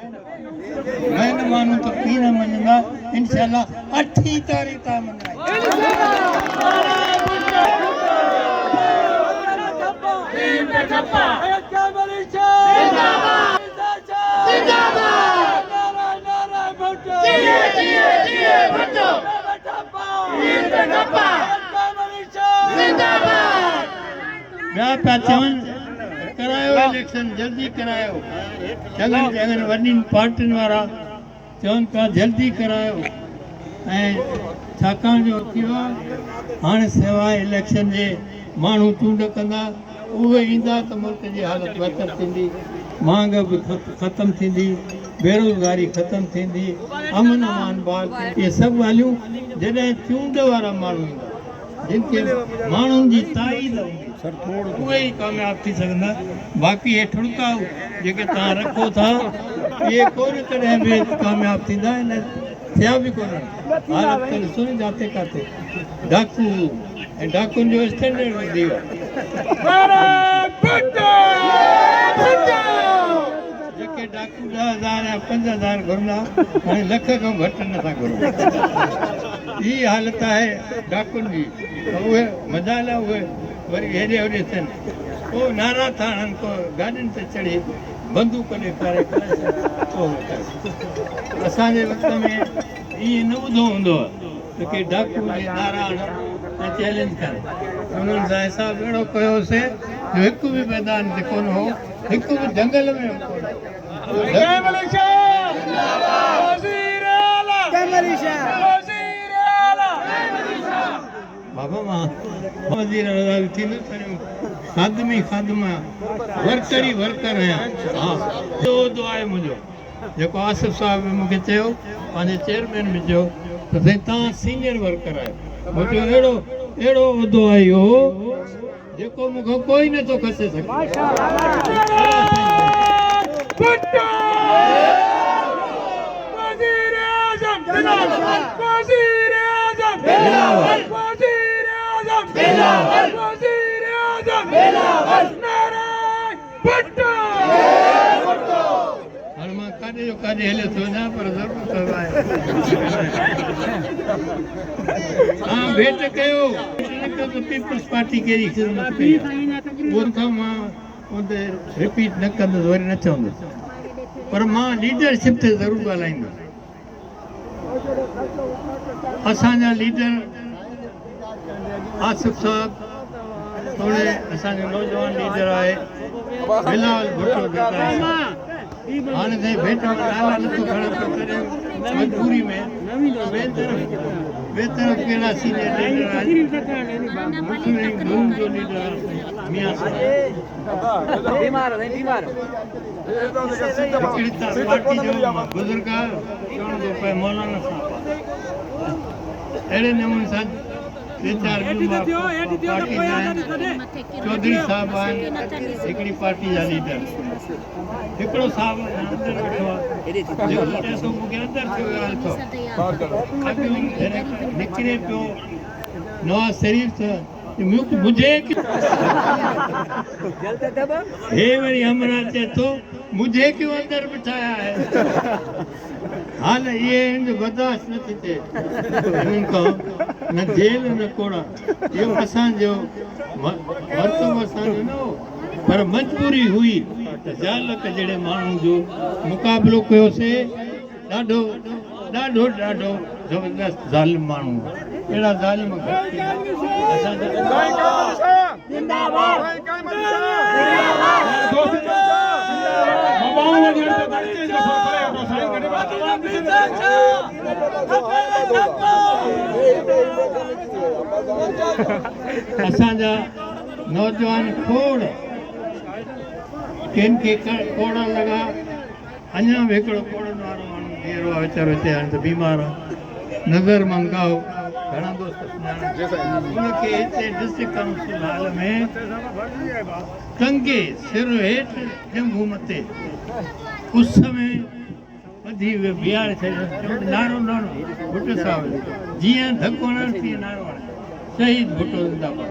मैं न मानूं तो की न मञंदा इंशाअल्लाह 8 तारीख़ ता करायो इलेक्शन जल्दी करायो चङनि वॾियुनि पार्टियुनि वारा चवनि पिया जल्दी करायो ऐं छाकाणि जो थियो हाणे सवाइ इलेक्शन जे माण्हू चूंड कंदा उहे ईंदा त मुल्क जी हालत बहितर थींदी मांग बि ख़तमु थींदी बेरोज़गारी ख़तमु थींदी अमन अमान बाग इहे सभु ॻाल्हियूं जॾहिं चूंड वारा माण्हू ईंदा जिन खे माण्हुनि जी ताईद उहे ई कामयाबु थी सघंदा बाक़ी हे ठुड़काऊ जेके तव्हां रखो था इहे कोन कॾहिं बि कामयाबु थींदा इन थिया बि कोन हालत ॾिसो न जाते काथे डाकू ऐं डाकुनि जो स्टैंडर्ड वधी वियो जेके डाकू 10,000 या 5,000 घुरंदा हाणे लख खां घटि नथा घुरनि ही हालत आहे डाकुनि जी उहे मज़ाल उहे वरी हेॾे होॾे थियनि पोइ नारा था हणनि को गाॾियुनि ते चढ़ी बंदूक ॾेखारे असांजे वक़्त में ईअं न ॿुधो हूंदो आहे त के डाकू नारा हणनि ऐं चैलेंज कनि उन्हनि सां हिसाबु अहिड़ो कयोसीं जो हिकु बि मैदान ते कोन हो हिकु बि जंगल में बाबा मां वज़ीर थींदो खादमी खादमा वर्कर ई वर्कर आहियां हा उहिदो आहे मुंहिंजो जेको आसिफ साहिब मूंखे चयो पंहिंजे चेयरमैन में चयो त साईं तव्हां सीनियर वर्कर आहियो मुंहिंजो अहिड़ो उहिदो आहे इहो जेको मूंखां कोई नथो खसे सघे काॾे हलियो थो वञा पर ज़रूरत हा भेट कयो पीपल्स पार्टी कहिड़ी ख़िदमत कई उन खां मां रिपीट न कंदुसि वरी न चवंदुसि पर मां लीडरशिप ते ज़रूरु ॻाल्हाईंदुसि असांजा लीडर आसिफ साहब थोरे असांजो नौजवान लीडर आहे बिलावल भुट्टो हाणे ताईं भेट नाला नथो खणो पियो करे मजबूरी में ॿिए तरफ़ कहिड़ा सीनियर लीडर आहे मुस्लिम लीग जो लीडर आहे मियां साहब हिकिड़ी पार्टी जो बुज़ुर्ग आहे चवणो थो पए मौलाना साहब अहिड़े नमूने सां 3-4 चौधरी साहब आहिनि हिकिड़ी पार्टी जा लीडर हिकिड़ो साहब अंदरि वेठो आहे जेको मूंखे अंदरि थियो निकिरे पियो नवाज़ शरीफ़ त मुझे हे वरी हमरा चए थो मुझे क्यों अंदरि बिठाया है हाल इहे बर्दाश्त न थी थिए हिननि खां न जेल न कोड़ा इहो असांजो मरतबो असांजो न हो पर मजबूरी हुई त ज़ाल जहिड़े माण्हू जो मुक़ाबिलो कयोसीं ॾाढो ॾाढो ॾाढो ज़बरदस्त ज़ालिम माण्हू अहिड़ा ज़ालिम असांजा नौजवान खोड़ किन खे खोड़ लॻा अञा बि हिकिड़ो खोड़नि वारो माण्हू बीहरो आहे वीचारो हिते हाणे त बीमार आहे नज़र मंगाओ घणा दोस्त उनखे हिते डिस्ट्रिक्ट काउंसिल हाल में टंगे सिर हेठि जंगू मथे उस में वधी बीहारे छॾियो नारो नारो भुट्टो साहिब जीअं धको हणण तीअं नारो हणे शहीद भुट्टो ज़िंदाबाद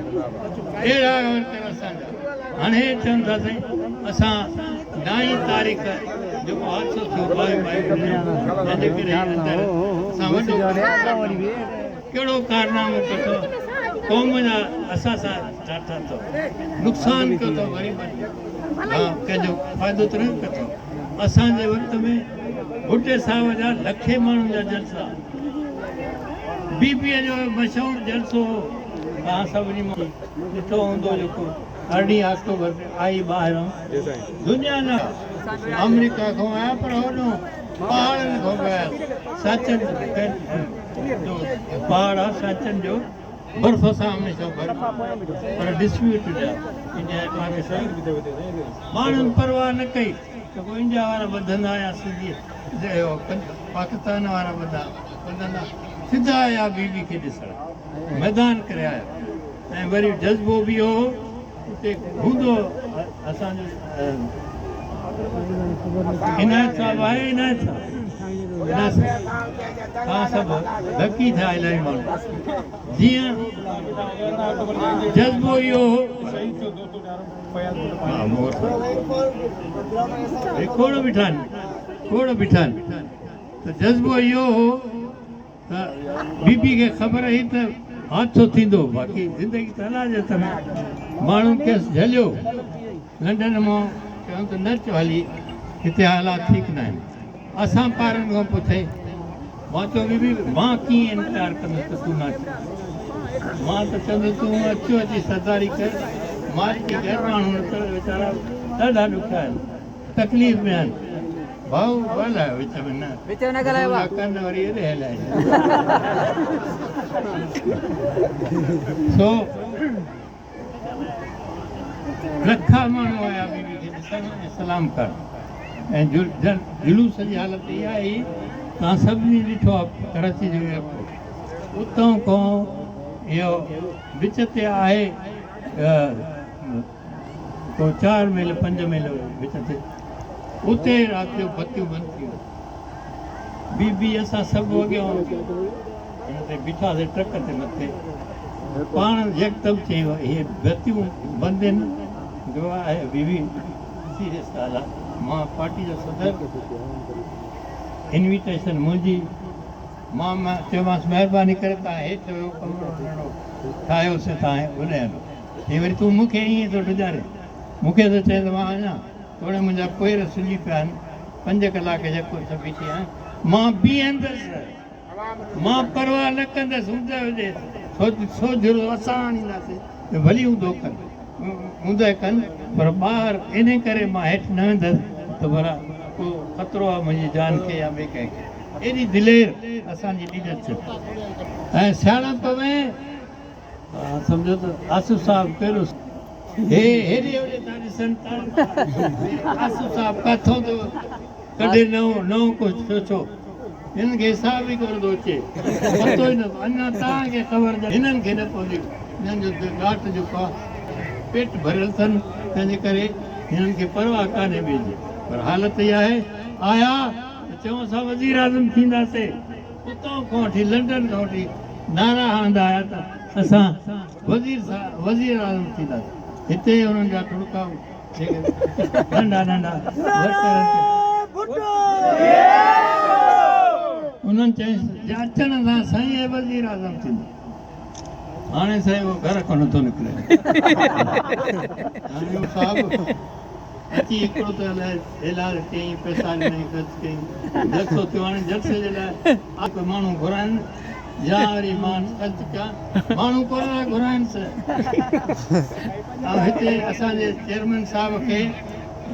अहिड़ा वर्कर असांजा हाणे चवनि था साईं असां 9 तारीख़ जेको हादसो थियो बाई जंहिंजे करे अंदरि असां वॾो कहिड़ो कारनामो कयो अथव क़ौम जा असां सां ठाठा अथव नुक़सानु कयो अथव ग़रीबनि हा कंहिंजो फ़ाइदो त न कयो अथव असांजे वक़्त में भुटे साहिब जा लखे माण्हुनि जा जलसा बीबीअ जो मशहूरु जलसो तव्हां सभिनी मां ॾिठो हूंदो जेको 18 अक्टूबर ते आई ॿाहिरां दुनिया न अमेरिका खां आया पर होॾो पहाड़नि खां पिया सचनि जो पहाड़ आहे सचनि जो बर्फ़ सां हमेशह बर्फ़ पर डिस्प्यूटेड आहे इंडिया पाकिस्तान माण्हुनि परवाह न कई त पोइ इंडिया वारा ॿधंदा या सिंधी पाकिस्तान वारा ॿधंदा सिधा आया बीबी खे ॾिसण मैदान करे आया ऐं वरी जज़्बो बि हो उते हूंदो असांजो इनायत साहिबु आहे इनायत साहिबु तव्हां सभु लकी थिया इलाही माण्हू जीअं जज़्बो इहो हो खोड़ बीठा आहिनि त जज़्बो इहो हो त बीबी खे ख़बर हुई त हादसो थींदो बाक़ी ज़िंदगी त अलाह जे हथ में माण्हुनि खे झलियो लंडन मां चवनि त न चो हली हिते हालात ठीकु न आहिनि असां ॿारनि खां पुछे मां चयो बीबी मां कीअं इनकार कंदुसि त तूं न अचु मां त चवंदुसि तूं अचो अची सरदारी कर मालिकी कर माण्हू वीचारा ॾाढा ॾुखिया आहिनि तकलीफ़ में आहिनि भाऊ ॻाल्हायो विच में न कनि वरी हेॾे हलाए सो लखा माण्हू आया बीबी खे ॾिसण ऐं सलाम कर ऐं जुलूस जी हालत इहा आई तव्हां सभिनी ॾिठो आहे कराची जो एयरपोर्ट उतां खां इहो विच ते आहे को 4 मील 5 मील विच ते उते राति जो बतियूं बंदि थी वियूं बीबी असां सभु अॻियां हिन ते बीठासीं ट्रक ते मथे पाण यकदमि चयो इहे बतियूं बंदि आहिनि जो आहे बीबी सीरियस ॻाल्हि आहे मां पार्टी जो सदर इन्विटेशन मुंहिंजी मां चयोमांसि महिरबानी करे तव्हां हेठि वियो कमरो ठाहियोसीं तव्हां ॿुधायो हे वरी तूं मूंखे ईअं थो डिॼारे मूंखे त चए त मां अञा थोरे मुंहिंजा पेर सुॼी पिया आहिनि 5 कलाक जेको त बीठी आहियां मां बीहंदसि मां परवाह न कंदसि हूंदे हुजे सो जुरो असां आणींदासीं त भली हूंदो कनि हूंदे कनि पर ॿाहिरि इन करे मां हेठि न वेंदसि त भला को ख़तरो आहे मुंहिंजी जान खे या ॿिए कंहिंखे एॾी दिलेर असांजी लीडरशिप ऐं सियाणप में सम्झो त आसिफ साहिबु कहिड़ो हेॾे होॾे था ॾिसनि था आसिफ साहिबु किथां थो कॾहिं नओं कुझु सोचो हिननि खे हिसाब ई कोन थो अचे पतो ई न अञा तव्हांखे ख़बर हिननि खे न पवंदी हिननि जो घाट जेको आहे पेट भरियल अथनि तंहिंजे करे हिननि खे परवाह कान्हे ॿिए जी पर हालत इहा आहे आया त चऊं असां वज़ीर आज़म थींदासीं उतां खां वठी लंडन खां वठी नारा हणंदा आया त असां वज़ीर आज़म थींदासीं हिते हुननि जा टुड़का नंढा उन्हनि चयईंसि अचण सां साईं वज़ीर आज़म थींदो हाणे साईं उहो घर खां नथो निकिरे हाणे साहिबु अची हिकिड़ो त अलाए इलाज कयईं पैसा ॾिनई ख़र्चु कयईं जलसो थियो हाणे जलसे जे लाइ माण्हू घुराइनि या वरी मां ख़र्चु कयां माण्हू कोन घुराइनि ऐं हिते असांजे चेयरमैन साहिब खे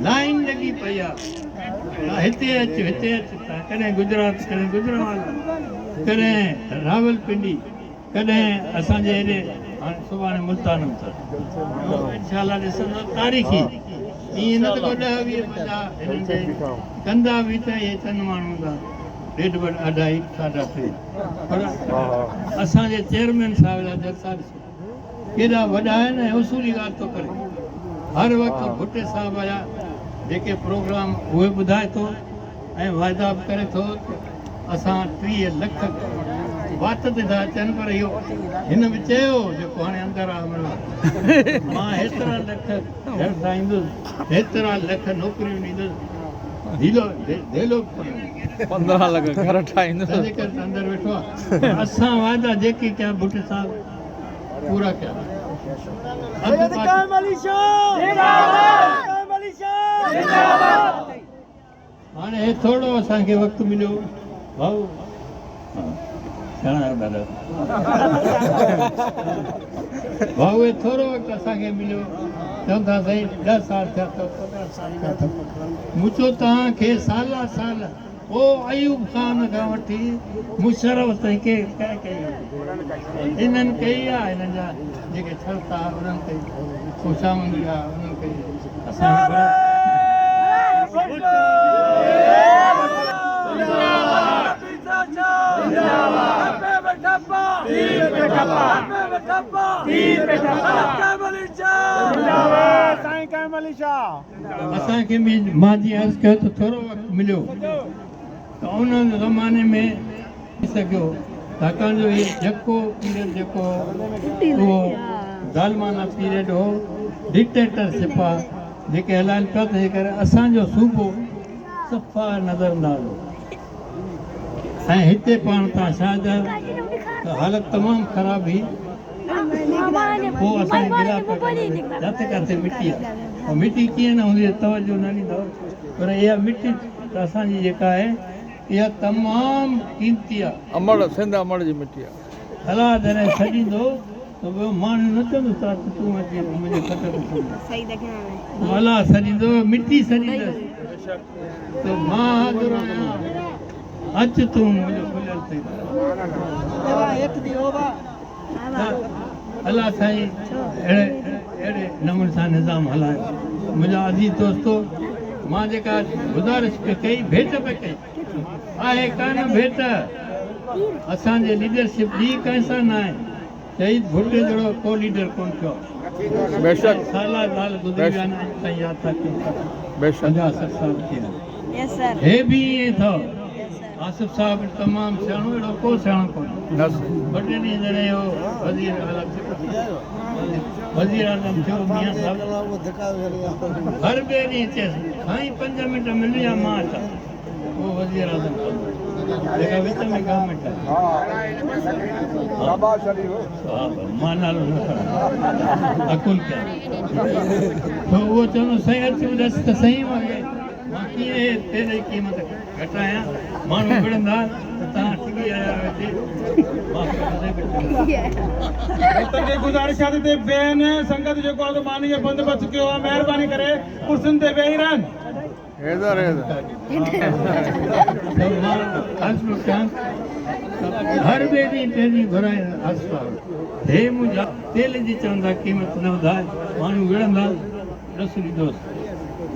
लाइन लॻी पई आहे हिते अचु कॾहिं गुजरात कॾहिं गुजरात कॾहिं रावलपिंडी कॾहिं असांजे हेॾे हाणे सुभाणे मुल्तान इनशाला ॾिसंदो तारीख़ी ईअं न त को 10-20 हिननि जे कंदा बि त इहे चंद माण्हू हूंदा 1.5-2.5 पर असांजे चेयरमैन साहिब जा जलसा ॾिसो केॾा वॾा आहिनि ऐं उसूली ॻाल्हि थो करे हर वक़्तु भुटे साहिब जा जेके प्रोग्राम उहे ॿुधाए थो ऐं वाइदा बि करे थो असां 30 लख वात ते था अचनि पर इहो हिन बि चयो जेको हाणे अंदरि आहे मां हेतिरा लख घर ठाहींदुसि हेतिरा लख नौकरियूं ॾींदुसि ढीलो ढेलो 15 लख घर ठाहींदो तंहिंजे करे त अंदरि वेठो आहे असां वाइदा जेके कया भुट्टे साहब पूरा कया हाणे हे थोरो असांखे वक़्तु मिलियो भाऊ भाऊ हे थोरो वक़्तु असांखे मिलियो चवनि था साईं 10 साल थिया अथव 15 साल थिया अथव मुंहिंजो तव्हांखे साल पोइ अयूब ख़ान खां वठी मुशरफ ताईं के इन्हनि कई आहे हिननि जा जेके छड़ता उन्हनि कई खुशामंदी आहे उन्हनि कई असांखे असांखे बि मां जीअं अर्ज़ु कयो त थोरो वक़्तु मिलियो त उन ज़माने में थी सघियो छाकाणि जो इहे जेको पीरियड जेको उहो ज़ालमाना पीरियड हो डिक्टेटरशिप आहे जेके हलाइनि पिया तंहिंजे करे असांजो सूबो सफ़ा नज़रअंदाज़ हो ऐं हिते पाण तव्हां शायदि त हालत तमामु ख़राबु हुई पोइ असांजे गिला जिते किथे मिटी आहे ऐं मिटी कीअं न हूंदी तवजो न ॾींदो पर इहा मिटी त असांजी जेका आहे इहा तमामु कीमती आहे अमड़ सिंध अमड़ जी मिटी आहे अला जॾहिं छॾींदो त ॿियो माण्हू न चवंदो त तूं अची मुंहिंजे खट अला छॾींदो मिटी छॾींदसि त मां हाज़ुर आहियां अचु तूं मुंहिंजो खुलियल अथई अलाह साईं अहिड़े नमूने सां निज़ाम हलायो मुंहिंजा अज़ीज़ दोस्तो मां जेका गुज़ारिश पे कई भेट पे कई आहे कान भेट असांजे लीडरशिप जी कंहिंसां न आहे शहीद भुट्टे जहिड़ो को लीडर कोन थियो बेशक साल गुज़री विया आहिनि अॼु ताईं यादि था कयूं बेशक 50-60 साल थी विया हे बि ईअं अथव आसिफ साहब तमामु सियाणो अहिड़ो को सियाणो कोन्हे ॿ टे ॾींहं जॾहिं इहो वज़ीर आज़म थियो मियां साहब हर ॿिए ॾींहुं चएसि साईं 5 मिंट मिली या मां अचां उहो वज़ीर आज़म जेका विच में गवर्नमेंट आहे मां नालो न खणां अकुल कयां पोइ उहो चवंदो साईं अचु ॾिस त सही मां कीअं तेरे क़ीमत घटायां माण्हू विढ़ंदा त तव्हां टिकी आया हिते गुज़ारिश आहे ते बेन संगत जेको आहे मानी जो बंदोबस्त कयो आहे महिरबानी करे कुर्सियुनि ते वेही रहनि हर ॿिए ॾींहुं पंहिंजी घुराए हे मुंहिंजा तेल जी चवंदा क़ीमत न वधाए माण्हू विढ़ंदा ॾस ॾींदोसि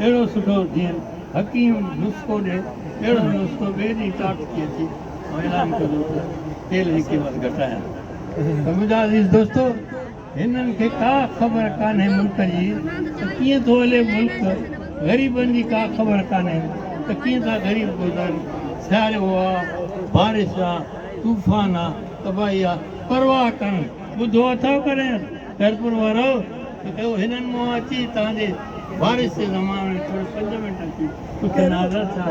अहिड़ो सुठो जीअं हकीम नुस्ख़ो ॾिए अहिड़ो नुस्ख़ो ॿिए ॾींहुं टाट थी अची ऐं ऐलान कयो तेल जी क़ीमत घटायां त मुंहिंजा अज़ीज़ दोस्तो हिननि खे का ख़बर कान्हे मुल्क जी त कीअं थो हले मुल्क ग़रीबनि जी का ख़बर कान्हे त कीअं था ग़रीब गुज़ारे सियारो आहे बारिश आहे तूफ़ान आहे तबाही आहे परवाह कनि ॿुधो अथव करे ख़ैरपुर वारो हिननि मां अची तव्हांजे बारिश जे ज़माने में थोरो 5 मिंट अची कुझु नाज़र छा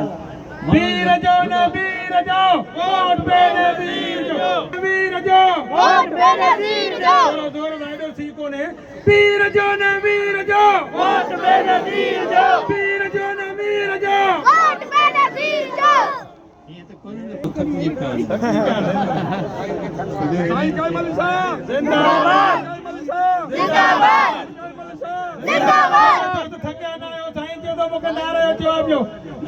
वीर जो न वीर जो वोट मेरे वीर जो वीर जो वोट मेरे वीर जो जोर वाइदो सी कोने वीर जो न वीर जो वोट मेरे वीर जो वीर जो न वीर जो वोट मेरे वीर जो ये तो कोई तकलीफ का साईं जयमल साहब जिंदाबाद जिंदाबाद जिंदाबाद थके ना आयो साईं जो तो मूंखे नारे जवाब ॾियो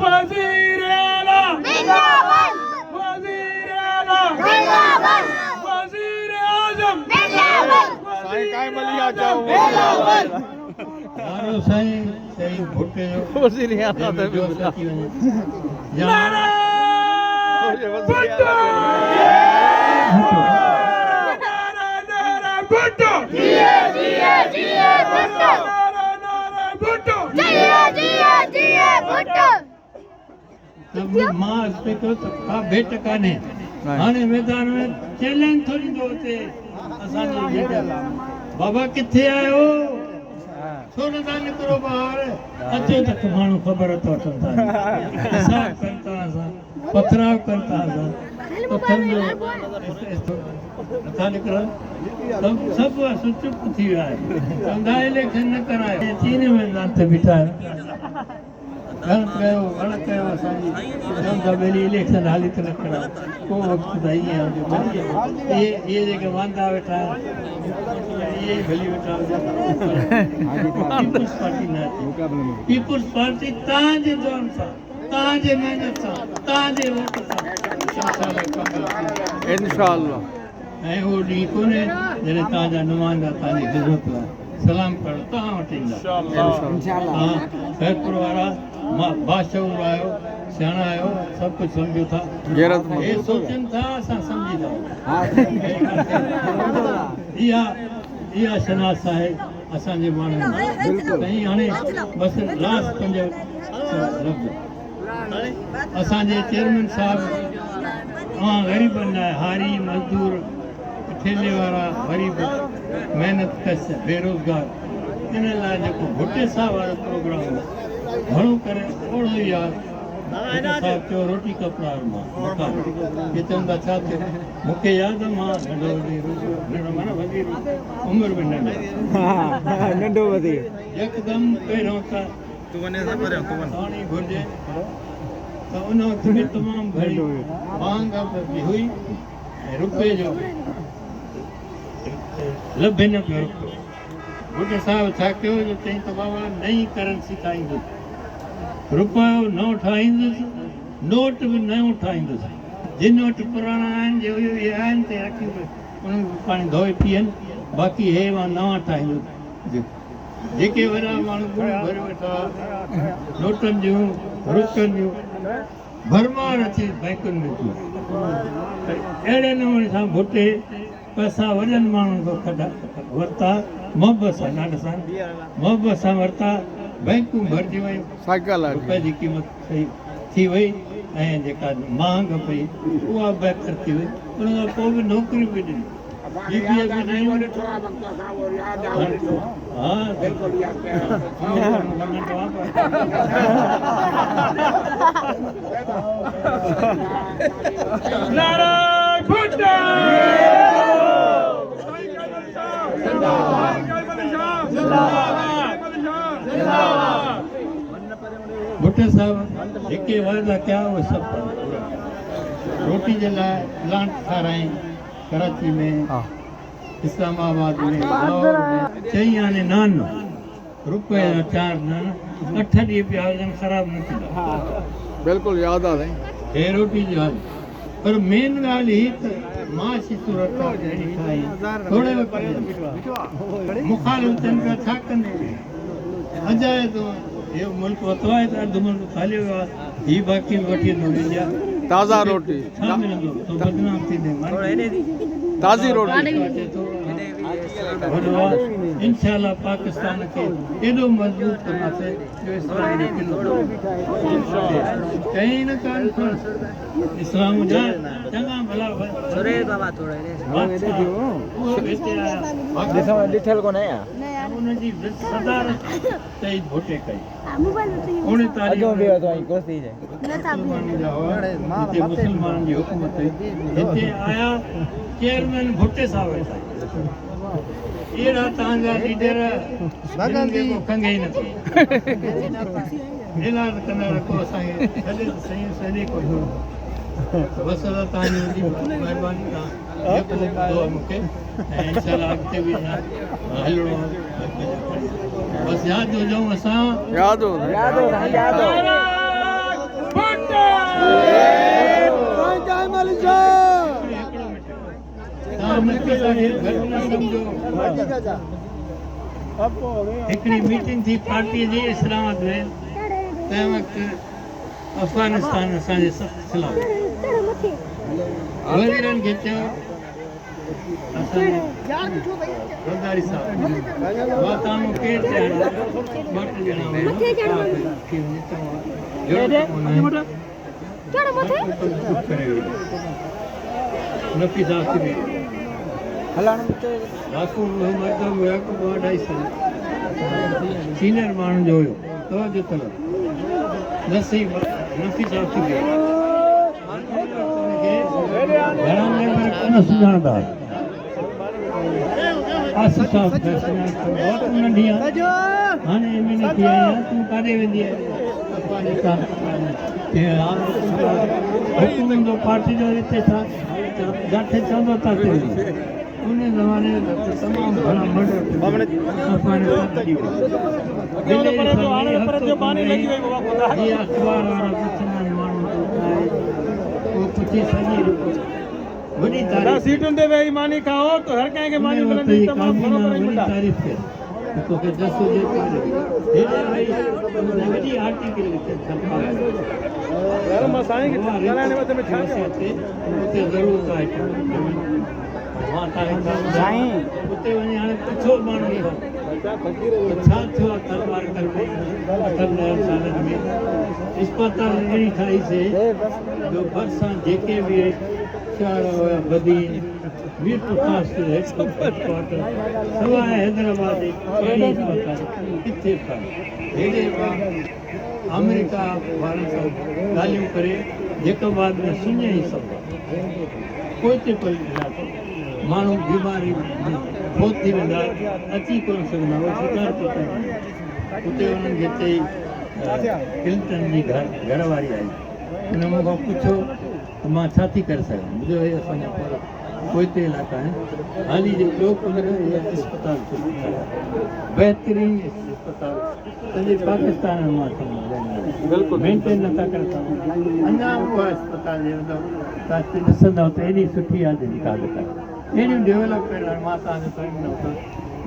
वज़ीर आला जिंदाबाद वज़ीर आला जिंदाबाद वज़ीर आज़म जिंदाबाद साईं काय मलिया जाओ जिंदाबाद नारो साईं साईं भुट्टे जो वज़ीर आला त नारा भुट्टो नारा भुट्टो जिए जिए जिए भुट्टो नारा भुट्टो जिए जिए जिए भुट्टो तब मां पे तो का भेट काने हाणे मैदान में चैलेंज थोड़ी दो ते असांजी भेट बाबा किथे आयो छो नथा निकिरो ॿाहिरि अचो त माण्हू ख़बर अथव वठनि था हिसाब कनि था असां पथराव कनि था असां पथरनि जो नथा निकिरनि सभु चुप थी विया आहिनि चवंदा इलेक्शन न कराए चीन में हथ बीठा ग़लति कयो असांजी चवनि था ॿेली इलेक्शन हाली त न कराए को वक़्तु त ईअं आहे इहे जेके वांदा वेठा आहिनि इहे भली वेठा पीपुल्स पार्टी न पीपुल्स पार्टी तव्हांजे जोर सां तव्हांजे महिनत सां तव्हांजे वोट सां इंशाअल्लाह ऐं उहो ॾींहुं कोन्हे जॾहिं तव्हांजा नुमाइंदा तव्हांजी ख़िदमत लाइ सलाम करणु तव्हां वटि ईंदा तव्हां ख़ैरपुर वारा मां बादशाह आहियो सियाणा आहियो सभु कुझु सम्झो था हे सोचनि था असां सम्झी था इहा शनास आहे असांजे माण्हुनि जी हाणे बसि लास्ट पंज लफ़्ज़ असांजे चेयरमैन साहिबु तव्हां ग़रीबनि लाइ हारी मज़दूर ठेले वारा ग़रीब महिनत कश बेरोज़गार इन लाइ जेको भुटे साहिब वारो प्रोग्राम घणो करे ओड़ो ई आहे साहिब चयो रोटी कपिड़ा इहे चवंदा छा थियो मूंखे यादि आहे मां नंढो माना वधीक उमिरि में नंढो वधीक यकदमि पहिरियों त पाणी घुरिजे त उन वक़्त में तमामु घणी मांग हुई ऐं रुपए जो लभे न पियो रुपयो भुटे साहिब छा कयो जो चई त बाबा नई करेंसी ठाहींदुसि रुपयो नओं ठाहींदुसि नोट बि नयो ठाहींदुसि जिन वटि पुराणा आहिनि जो इहे आहिनि ते रखी उन्हनि खे पाणी धोए पीअनि बाक़ी हे मां नवां ठाहींदुसि जेके वॾा माण्हू भरे वेठा नोटनि जूं रुपयनि जूं भरमार अचे बैंकुनि में थियूं अहिड़े नमूने सां भुटे पैसा वॾनि माण्हुनि खां वरिता मुहबत सां ॾाढे सां मुहबत सां वरिता बैंकूं भरिजी वियूं रुपए जी क़ीमत सही थी वई ऐं जेका महांग पई उहा बहितर थी वई उन खां पोइ बि नौकिरियूं बि ॾिनी भुटे साहिब जेके वाइदा कया उहे सभु रोटी जे लाइ प्लांट ठाराई कराची में इस्लामाबाद में लाहौर में चई आने नान रुपए जा 4 नान 8 ॾींहं पिया हुजनि ख़राब न थींदा बिल्कुलु यादि आहे हे रोटी जी ॻाल्हि पर मेन ॻाल्हि ही त माशी सूरत थोरे वक़्त मुखालिफ़ थियनि पिया छा कंदे अजाए थो इहो मुल्क वरितो आहे त अधु मुल्क खाली वियो आहे हीअ बाक़ी वठी वेंदो इंडिया ताज़ा रोटी छा मिलंदो तो बदनाम थींदे ताज़ी रोटी इंशाअल्लाह पाकिस्तान खे एॾो मज़बूत कंदासीं जो इस्लाम जो क़िलो कहीं न कॉन्फ्रेंस इस्लाम जा चङा भला ॾिठल कोन आहे उनजी सदारत शहीद भुटे कई मुस्लमाननि जी हुकूमत हिते आया चेयरमैन भुटे साहिब वेठा अहिड़ा तव्हांजा लीडर खंगे ई नथी ऐलान कंदा रखो असांखे सॼे सॼे कोई बसि तव्हांजी महिरबानी तव्हां मूंखे ऐं इंशाअल्लाह अॻिते बि हलिणो बसि यादि हुजऊं असां यादि हिकिड़ी मीटिंग थी पार्टीअ जी इस्लामाबाद में तंहिं वक़्तु अफ़गानिस्तान असांजे खिलाफ़ वज़ीरनि खे चयो रज़ारी साहिब मां तव्हां केरु सीनियर माण्हू जो हुयो तवजो करो नसीब नफ़ी साहब थी वियो घणा मेंबर कोन सुञाणंदा आसिफ साहब बहुत नंढी आहे हाणे एमएलए थी आई आहे तूं काॾे वेंदी आहे हुकुम जो पार्टी जो हिते छा जिथे चवंदो तते उन ज़माने में तमामु घणा मर्डर अख़बार वारा पुछंदा आहिनि माण्हू उहो पुछी सॼी वॾी तारीफ़ सीटुनि ते वेही मानी खाओ तो हर कंहिंखे मानी मिलंदी तमामु घणो करे वॾी मिलंदा तारीफ़ कई तोखे दस हुजे हेॾे वई वॾी आर्टिकल यार मां साईं खे ॻाल्हाइण में छा उते ज़रूरत आहे मां साईं उते वञी हाणे पुछो माण्हू छा थियो आहे दरबार करके 18 सालनि में इस्पताल अहिड़ी ठाहीसीं जो भरिसां जेके बि शहर हुया बदीन वीर प्रकाश हेडक्वार्टर सवाइ हैदराबाद अहिड़ी इस्पताल किथे हेॾे अमेरिका वारनि सां ॻाल्हियूं करे जेकाबाद में सुञे ई सभु कोई ते कोई इलाइक़ो माण्हू बीमारी बहुत थी वेंदा अची कोन सघंदा उहो शिकार थो थिए उते उन्हनि खे चई क्लिंटन जी घरवारी आई उन मूंखां पुछो त मां छा थी करे सघां मुंहिंजो हे असांजा कोई ते इलाइक़ा आहिनि हाली जो ॿियो कोन इहा इस्पताल बहितरीन इस्पताल सॼे पाकिस्तान में मां बिल्कुलु मेंटेन नथा करे सघूं अञा उहा इस्पताल जे तव्हां ॾिसंदव त एॾी सुठी आहे जंहिंजी का बि एॾियूं डेवलपमेंट आहिनि मां तव्हांखे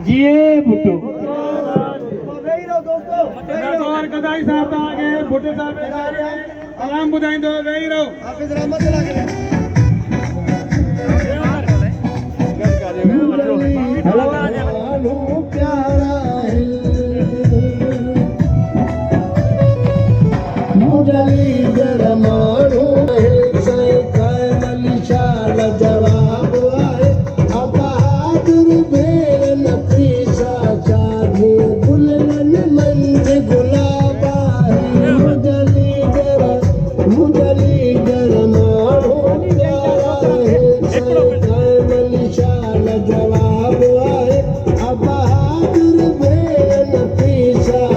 जीए भुटो गदाई साहब तव्हांखे भुटे साहब आराम ॿुधाईंदो वेही रहो गुलाब